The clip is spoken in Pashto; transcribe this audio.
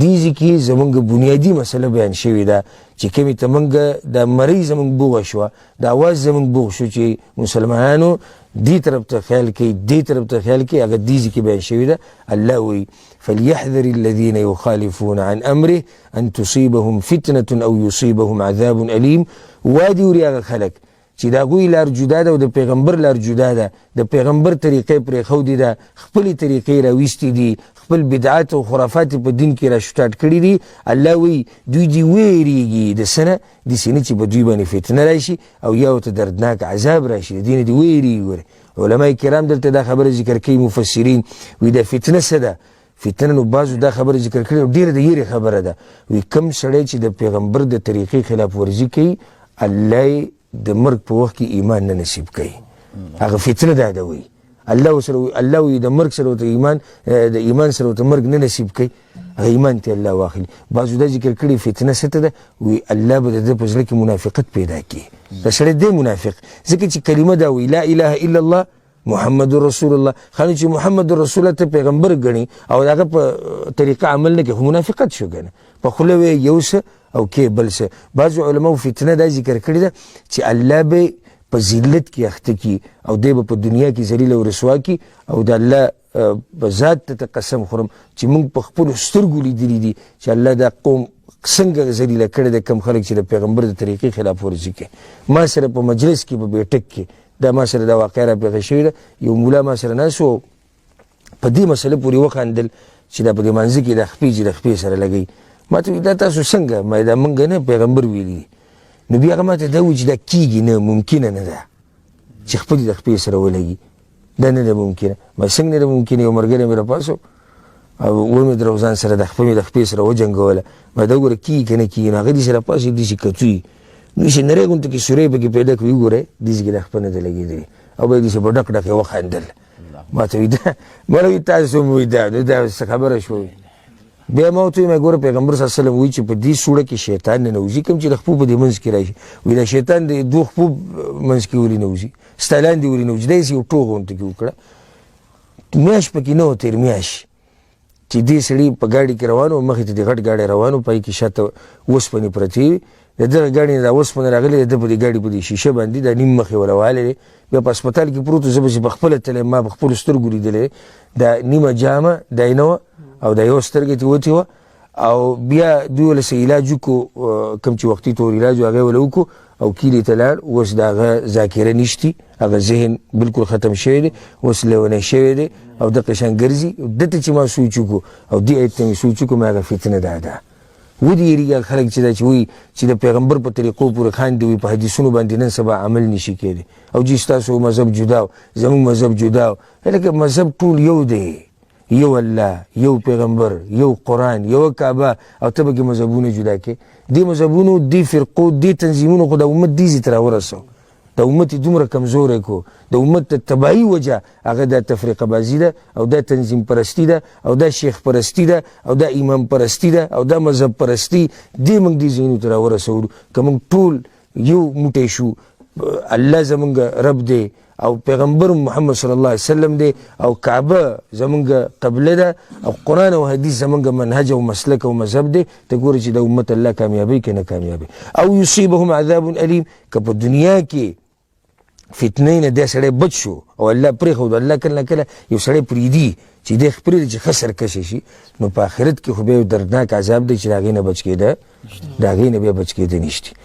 دیزی کې زمونږ بنیادی مسله بیان شوې ده چې کومې ته موږ د مرۍ زمونږ بوغه شوه د اواز زمونږ بوغ شو چې مسلمانانو دې طرف ته خیال کوي دې طرف ته خیال کوي هغه دیزی کې بیان شوې ده الله وایي فليحذر الذين يخالفون عن امره ان تصيبهم فتنه او يصيبهم عذاب اليم وادي وري هغه خلک چې دا غوی لار جدا ده او د پیغمبر لار جدا ده د پیغمبر طریقې پرې خودي ده خپل طریقې راويستي دي خپل بدعات او خرافات په دین کې را شټاټ کړی دي الله وی دوی دی ویریږي د سنه د سینې چې په دوی باندې فتنه راشي او یو ته دردناک عذاب راشي دین دی ویریږي علماء کرام دلته دا خبره ذکر کوي مفسرین وی د فتنه څه ده فتنه نو بازو دا خبره ذکر کړي ډیره د یری خبره ده وی کم سړی چې د پیغمبر د طریقې خلاف ورزي کوي الله د مرګ په وخت کې ایمان نه نصیب کوي هغه فتنه ده وی الله وی د مرګ سره ته ایمان د ایمان سره ته مرګ نه نصیب کوي هغه ایمان ته الله واخلي بازو دا ذکر کړي فتنه څه ده وی الله به د په ځل کې منافقت پیدا کوي د سړی د منافق ځکه چې کلمه دا وی لا اله الا الله محمد رسول الله خانه چې محمد رسول الله ته پیغمبر غني او هغه په طریقه عمل نه کوي منافقت شو غنه په خله وی یوس او کې بل څه بعض علماء فتنه دا ذکر کړی ده چې الله به په ذلت کې اخته کی او دی په دنیا کې ذلیل او رسوا کی او د الله په ذات ته قسم خورم چې موږ په خپل سترګو لیدلی دي چې الله دا قوم څنګه ذلیل کړي د کم خلک چې د پیغمبر د طریقې خلاف ورزي کوي ما سره په مجلس کې په بیٹک کې دا ما سره دا واقعه را پیښه شوې ده یو مولا ما سره ناسو په دې مسله پورې وخاندل چې دا په دې منځ کې د خپې سره لګي ما ته دا تاسو څنګه ما دا مونږ نه پیغمبر ویلي نو بیا هغه ما ته دا وایي چې دا کېږي نه ممکنه نه ده چې خپل د خپې سره ولګي دا نه ده ممکنه ما څنګه نه ده ممکنه یو ملګری مې راپاسو او ومې د روزان سره د خپې سره وجنګوله ما دا وګوره کېږي که نه کېږي نو هغه دې سره پاسې داسې کتوي نو چې نری غونته کې سورې پکې پیدا کړي وګورئ داسې کې د خپه نه ده لګېدلې او به یې داسې په ډک ډک یې وخندل ما ته وایي دا ما وایي تاسو مو وایي دا څه خبره شوه بیا ما ورته ویم ګوره پیغمبر صلی الله علیه وسلم وایي چې په دې سوړه کې شیطان ننوځي کوم چې د خپو په دې منځ کې راشي وایي دا شیطان د دوه خپو منځ کې ولې نوځي ستا لاندې ولې نوځي دا یې یو ټوغ غونته کې وکړه میاشت پکې نه و تېر میاشت چې دې سړي په ګاډي کې روان و مخې ته د غټ ګاډی روان و پای کې شاته اوسپنې پرتې وي د دغه ګاډي نه دا اوسپنه راغلې د په دې ګاډي په دې شیشه باندې دا نیم مخې وروالی دی بیا په هسپتال کې پروت و زه به چې په خپله تللی ما په خپلو سترګو لیدلی دا نیمه جامه داینه وه او دا یو سترګې ترې وتې وه او بیا دوی ولې څه علاج وکړو کوم چې وختي طور علاج و هغه یې ولې وکړو او کلي ته لاړ اوس د هغه ذاکره نشتي هغه ذهن بالکل ختم شوی دی اوس لیونی شوی دی او دغه شان ګرځي دته چې ما سوچ وکړو او دې ایت ته مې سوچ وکړو مې هغه فتنه ده ودې یېرېږي خلک چې دا چې وایي چې د پیغمبر په طریقو پورې خاندي وي په حدیثونو باندې نن سبا عمل نشي کېدی او جی ستاسو مذهب جدا و زموږ مذهب جدا و لکه مذهب ټول یو دی یو الله یو پیغمبر یو قرآن یو کعبه او ته به کې مذهبونه جدا کې دې مذهبونو دې فرقو دې تنظیمونو خو د امت دیزې ته راورسو د امت یې دومره کمزوری کو د امت د تباهي وجه هغه دا تفریقه بازي ده او دا تنظیم پرستی ده او دا شیخ پرستی ده او دا امام پرستی ده او دا مذهب پرستی دې موږ دې ځایونو ته راورسولو که موږ ټول یو موټی شو الله زمونږ رب دی او پیغمبر محمد صلی الله علیه وسلم دی او کعبه زمونږ قبله ده او قرآن او حدیث زمونږ منهج او مسلک او مذهب دی ته ګورې چې د امت الله کامیابی که نه کامیابی او یصیبهم عذاب علیم که په دنیا کې فتنې نه دا سړی بچ شو او الله پرېښود الله کله نه کله یو سړی پرېږدي چې دی پرېږدي چې ښه سرکشی شي نو په آخرت کې خو بیا یو دردناک عذاب دی چې د هغې نه بچ کېده د هغې نه بیا بچ کېده نشته